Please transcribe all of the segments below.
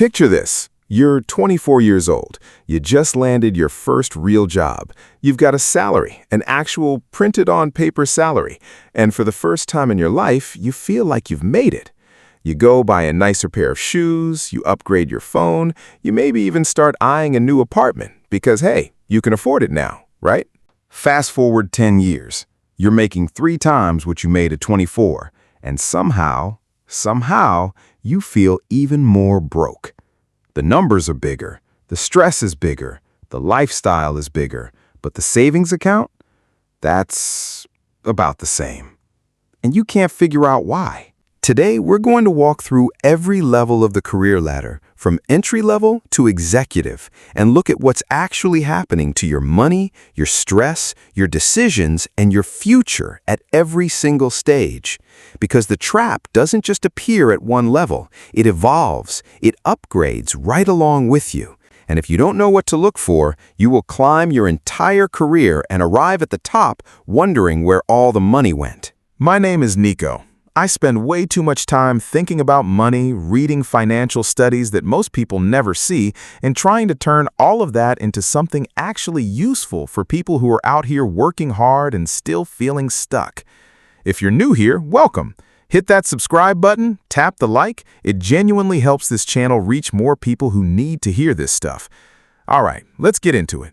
Picture this. You're 24 years old. You just landed your first real job. You've got a salary, an actual printed-on-paper salary. And for the first time in your life, you feel like you've made it. You go buy a nicer pair of shoes, you upgrade your phone, you maybe even start eyeing a new apartment because, hey, you can afford it now, right? Fast forward 10 years. You're making 3 times what you made at 24, and somehow, you feel even more broke. The numbers are bigger, the stress is bigger, the lifestyle is bigger, but the savings account? That's about the same. And you can't figure out why. Today, we're going to walk through every level of the career ladder, from entry level to executive, and look at what's actually happening to your money, your stress, your decisions, and your future at every single stage. Because the trap doesn't just appear at one level, it evolves, it upgrades right along with you. And if you don't know what to look for, you will climb your entire career and arrive at the top wondering where all the money went. My name is Nico. I spend way too much time thinking about money, reading financial studies that most people never see, and trying to turn all of that into something actually useful for people who are out here working hard and still feeling stuck. If you're new here, welcome. Hit that subscribe button, tap the like. It genuinely helps this channel reach more people who need to hear this stuff. All right, let's get into it.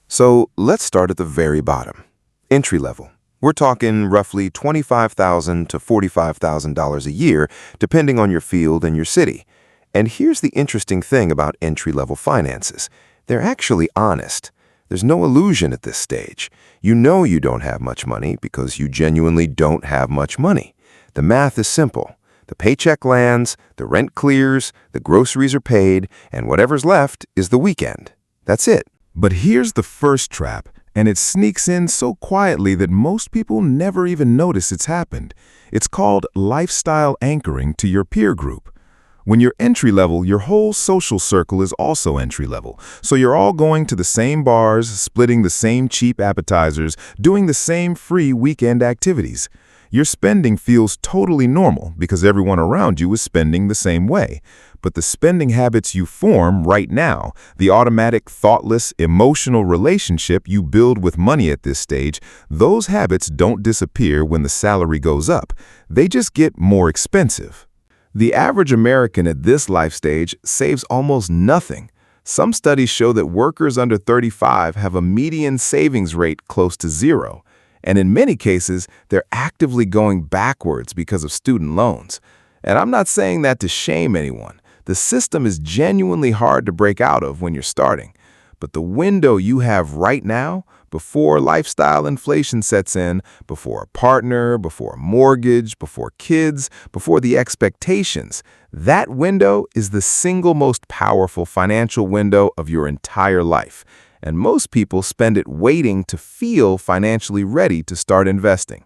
So let's start at the very bottom. Entry level. We're talking roughly $25,000 to $45,000 a year, depending on your field and your city. And here's the interesting thing about entry-level finances. They're actually honest. There's no illusion at this stage. You know you don't have much money because you genuinely don't have much money. The math is simple. The paycheck lands, the rent clears, the groceries are paid, and whatever's left is the weekend. That's it. But here's the first trap. And it sneaks in so quietly that most people never even notice it's happened. It's called lifestyle anchoring to your peer group. When you're entry level, your whole social circle is also entry level. So you're all going to the same bars, splitting the same cheap appetizers, doing the same free weekend activities. Your spending feels totally normal because everyone around you is spending the same way. But the spending habits you form right now, the automatic, thoughtless, emotional relationship you build with money at this stage, those habits don't disappear when the salary goes up. They just get more expensive. The average American at this life stage saves almost nothing. Some studies show that workers under 35 have a median savings rate close to 0. And in many cases, they're actively going backwards because of student loans. And I'm not saying that to shame anyone. The system is genuinely hard to break out of when you're starting. But the window you have right now, before lifestyle inflation sets in, before a partner, before a mortgage, before kids, before the expectations, that window is the single most powerful financial window of your entire life. And most people spend it waiting to feel financially ready to start investing.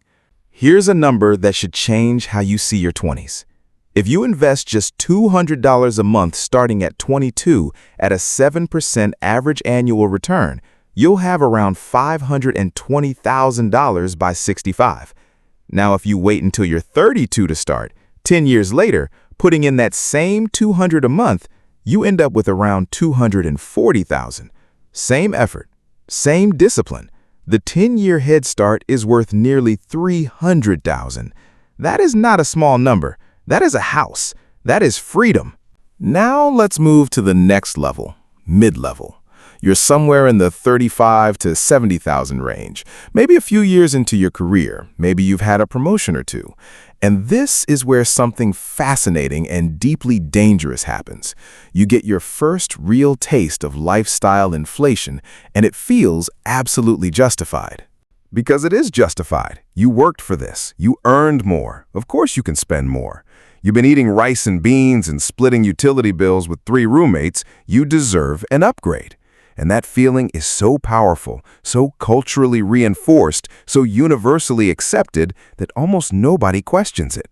Here's a number that should change how you see your 20s. If you invest just $200 a month starting at 22 at a 7% average annual return, you'll have around $520,000 by 65. Now, if you wait until you're 32 to start, 10 years later, putting in that same $200 a month, you end up with around $240,000. Same effort, same discipline. The 10-year head start is worth nearly $300,000. That is not a small number. That is a house. That is freedom. Now let's move to the next level, mid-level. You're somewhere in the $35,000 to $70,000 range, maybe a few years into your career. Maybe you've had a promotion or two. And this is where something fascinating and deeply dangerous happens. You get your first real taste of lifestyle inflation, and it feels absolutely justified. Because it is justified. You worked for this. You earned more. Of course you can spend more. You've been eating rice and beans and splitting utility bills with 3 roommates. You deserve an upgrade. And that feeling is so powerful, so culturally reinforced, so universally accepted that almost nobody questions it.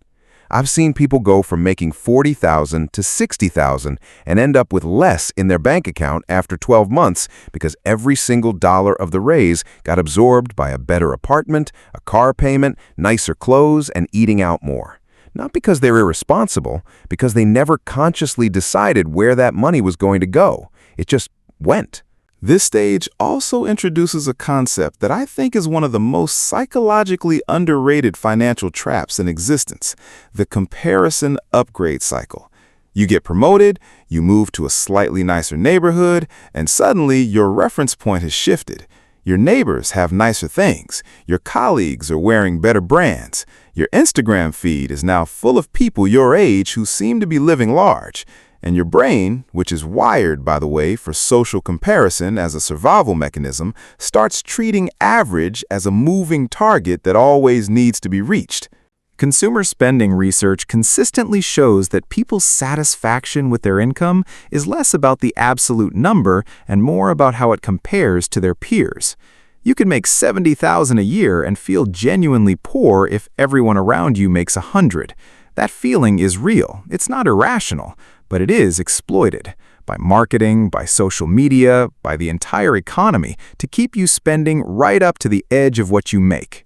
I've seen people go from making $40,000 to $60,000 and end up with less in their bank account after 12 months because every single dollar of the raise got absorbed by a better apartment, a car payment, nicer clothes, and eating out more. Not because they're irresponsible, because they never consciously decided where that money was going to go. It just went. This stage also introduces a concept that I think is one of the most psychologically underrated financial traps in existence: the comparison upgrade cycle. You get promoted, you move to a slightly nicer neighborhood, and suddenly your reference point has shifted. Your neighbors have nicer things. Your colleagues are wearing better brands. Your Instagram feed is now full of people your age who seem to be living large. And your brain, which is wired, by the way, for social comparison as a survival mechanism, starts treating average as a moving target that always needs to be reached. Consumer spending research consistently shows that people's satisfaction with their income is less about the absolute number and more about how it compares to their peers. You can make $70,000 a year and feel genuinely poor if everyone around you makes $100,000. That feeling is real. It's not irrational, but it is exploited by marketing, by social media, by the entire economy to keep you spending right up to the edge of what you make.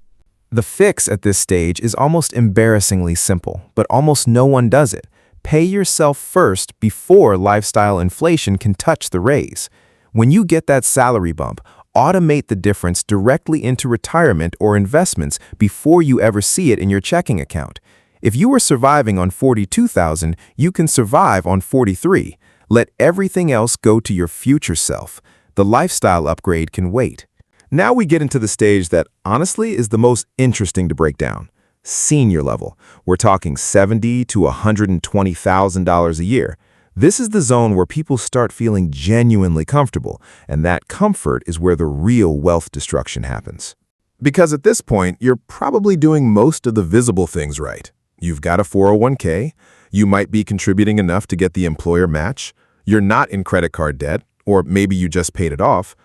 The fix at this stage is almost embarrassingly simple, but almost no one does it. Pay yourself first before lifestyle inflation can touch the raise. When you get that salary bump, automate the difference directly into retirement or investments before you ever see it in your checking account. If you were surviving on $42,000, you can survive on $43,000. Let everything else go to your future self. The lifestyle upgrade can wait. Now we get into the stage that, honestly, is the most interesting to break down. Senior level. We're talking $70,000 to $120,000 a year. This is the zone where people start feeling genuinely comfortable, and that comfort is where the real wealth destruction happens. Because at this point, you're probably doing most of the visible things right. You've got a 401k, you might be contributing enough to get the employer match, you're not in credit card debt, or maybe you just paid it off.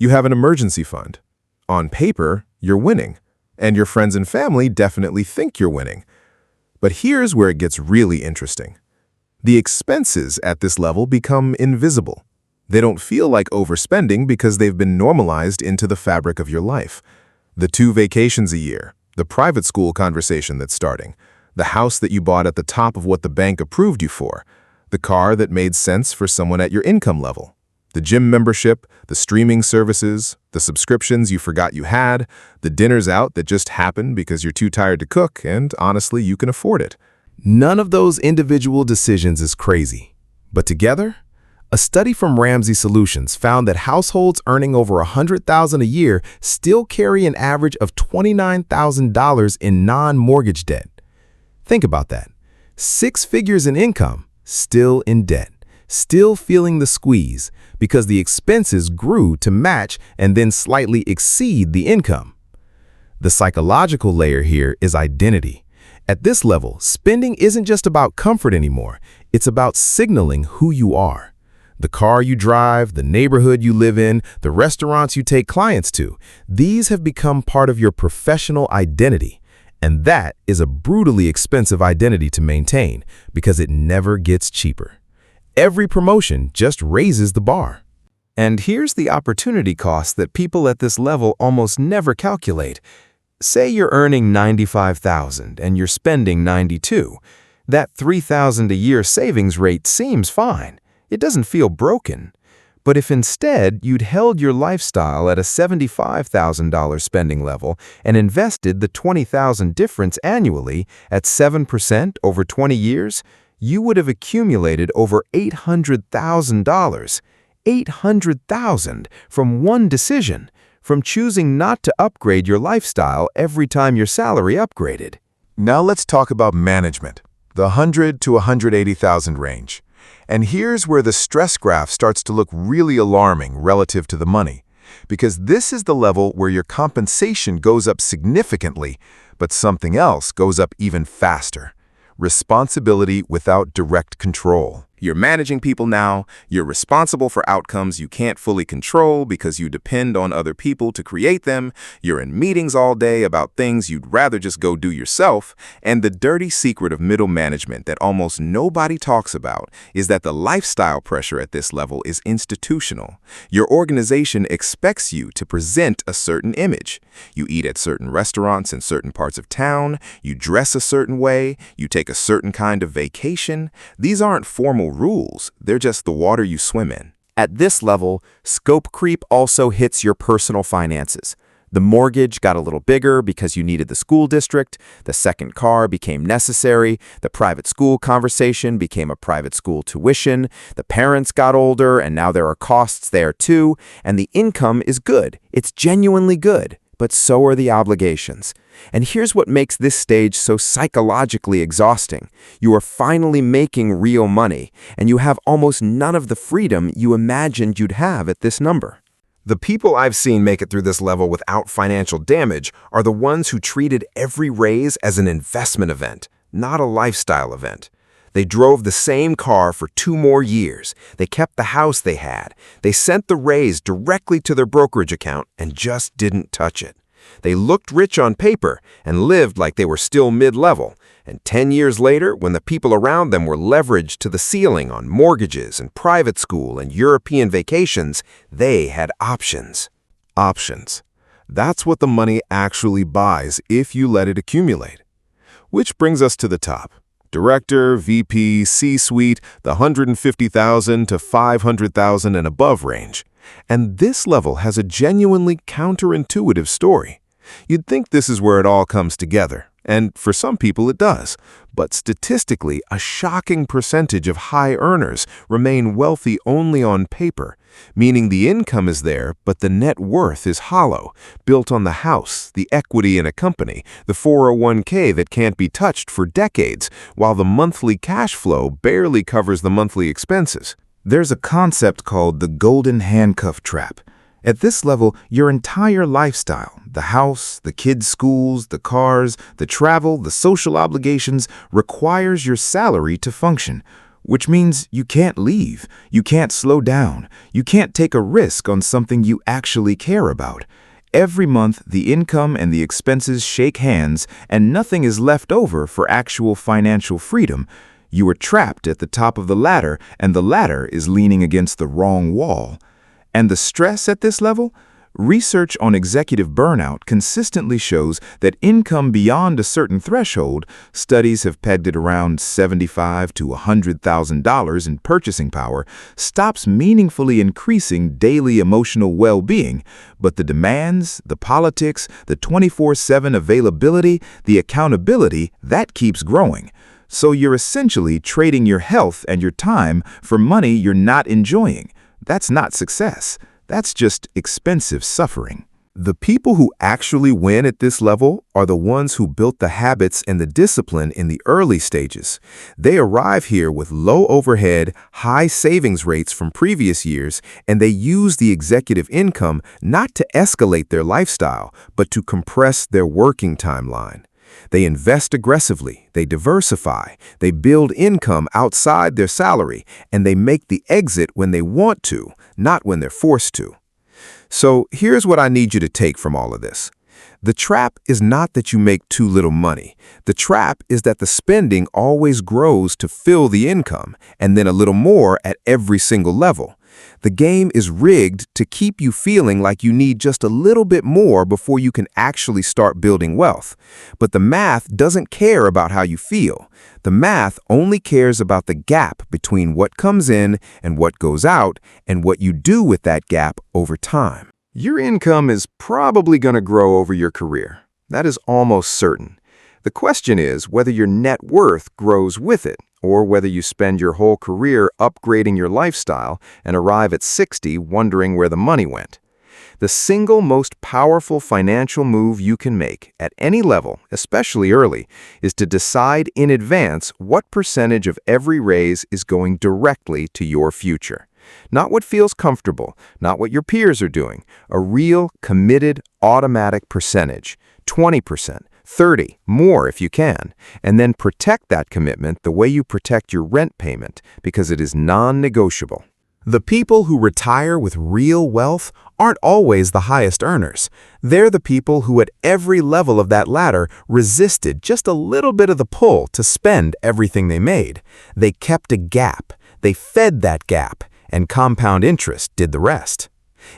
You have an emergency fund. On paper, you're winning, and your friends and family definitely think you're winning. But here's where it gets really interesting. The expenses at this level become invisible. They don't feel like overspending because they've been normalized into the fabric of your life. The 2 vacations a year, the private school conversation that's starting, the house that you bought at the top of what the bank approved you for, the car that made sense for someone at your income level. The gym membership, the streaming services, the subscriptions you forgot you had, the dinners out that just happened because you're too tired to cook and, honestly, you can afford it. None of those individual decisions is crazy. But together, a study from Ramsey Solutions found that households earning over $100,000 a year still carry an average of $29,000 in non-mortgage debt. Think about that. 6 figures in income, still in debt. Still feeling the squeeze because the expenses grew to match and then slightly exceed the income. The psychological layer here is identity. At this level, spending isn't just about comfort anymore. It's about signaling who you are. The car you drive, the neighborhood you live in, the restaurants you take clients to, these have become part of your professional identity. And that is a brutally expensive identity to maintain because it never gets cheaper. Every promotion just raises the bar. And here's the opportunity cost that people at this level almost never calculate. Say you're earning $95,000 and you're spending $92,000. That $3,000 a year savings rate seems fine. It doesn't feel broken. But if instead you'd held your lifestyle at a $75,000 spending level and invested the $20,000 difference annually at 7% over 20 years, you would have accumulated over $800,000. $800,000 from one decision, from choosing not to upgrade your lifestyle every time your salary upgraded. Now let's talk about management, the $100,000 to $180,000 range. And here's where the stress graph starts to look really alarming relative to the money, because this is the level where your compensation goes up significantly, but something else goes up even faster. Responsibility without direct control. You're managing people now, you're responsible for outcomes you can't fully control because you depend on other people to create them, you're in meetings all day about things you'd rather just go do yourself, and the dirty secret of middle management that almost nobody talks about is that the lifestyle pressure at this level is institutional. Your organization expects you to present a certain image. You eat at certain restaurants in certain parts of town, you dress a certain way, you take a certain kind of vacation. These aren't formal rules, they're just the water you swim in. At this level, scope creep also hits your personal finances. The mortgage got a little bigger because you needed the school district, the second car became necessary, the private school conversation became a private school tuition, the parents got older and now there are costs there too, and the income is good. It's genuinely good. But so are the obligations. And here's what makes this stage so psychologically exhausting. You are finally making real money, and you have almost none of the freedom you imagined you'd have at this number. The people I've seen make it through this level without financial damage are the ones who treated every raise as an investment event, not a lifestyle event. They drove the same car for 2 more years. They kept the house they had. They sent the raise directly to their brokerage account and just didn't touch it. They looked rich on paper and lived like they were still mid-level. And 10 years later, when the people around them were leveraged to the ceiling on mortgages and private school and European vacations, they had options. Options. That's what the money actually buys if you let it accumulate. Which brings us to the top. Director, VP, C-suite, the 150,000 to 500,000 and above range. And this level has a genuinely counterintuitive story. You'd think this is where it all comes together, and for some people it does. But statistically, a shocking percentage of high earners remain wealthy only on paper, meaning the income is there, but the net worth is hollow, built on the house, the equity in a company, the 401k that can't be touched for decades, while the monthly cash flow barely covers the monthly expenses. There's a concept called the golden handcuff trap. At this level, your entire lifestyle, the house, the kids' schools, the cars, the travel, the social obligations, requires your salary to function, which means you can't leave, you can't slow down, you can't take a risk on something you actually care about. Every month, the income and the expenses shake hands, and nothing is left over for actual financial freedom. You are trapped at the top of the ladder, and the ladder is leaning against the wrong wall. And the stress at this level? Research on executive burnout consistently shows that income beyond a certain threshold, studies have pegged it around $75,000 to $100,000 in purchasing power, stops meaningfully increasing daily emotional well-being, but the demands, the politics, the 24/7 availability, the accountability, that keeps growing. So you're essentially trading your health and your time for money you're not enjoying. That's not success. That's just expensive suffering. The people who actually win at this level are the ones who built the habits and the discipline in the early stages. They arrive here with low overhead, high savings rates from previous years, and they use the executive income not to escalate their lifestyle, but to compress their working timeline. They invest aggressively, they diversify, they build income outside their salary, and they make the exit when they want to, not when they're forced to. So here's what I need you to take from all of this. The trap is not that you make too little money. The trap is that the spending always grows to fill the income, and then a little more at every single level. The game is rigged to keep you feeling like you need just a little bit more before you can actually start building wealth. But the math doesn't care about how you feel. The math only cares about the gap between what comes in and what goes out, and what you do with that gap over time. Your income is probably going to grow over your career. That is almost certain. The question is whether your net worth grows with it, or whether you spend your whole career upgrading your lifestyle and arrive at 60 wondering where the money went. The single most powerful financial move you can make at any level, especially early, is to decide in advance what percentage of every raise is going directly to your future. Not what feels comfortable, not what your peers are doing. A real, committed, automatic percentage. 20%, 30, more if you can, and then protect that commitment the way you protect your rent payment because it is non-negotiable. The people who retire with real wealth aren't always the highest earners. They're the people who at every level of that ladder resisted just a little bit of the pull to spend everything they made. They kept a gap, they fed that gap, and compound interest did the rest.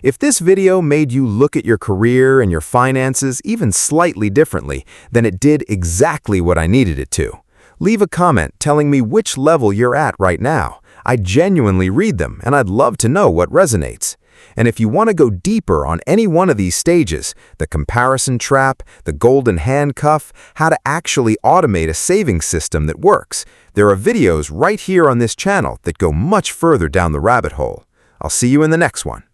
If this video made you look at your career and your finances even slightly differently, then it did exactly what I needed it to. Leave a comment telling me which level you're at right now. I genuinely read them, and I'd love to know what resonates. And if you want to go deeper on any one of these stages, the comparison trap, the golden handcuff, how to actually automate a savings system that works, there are videos right here on this channel that go much further down the rabbit hole. I'll see you in the next one.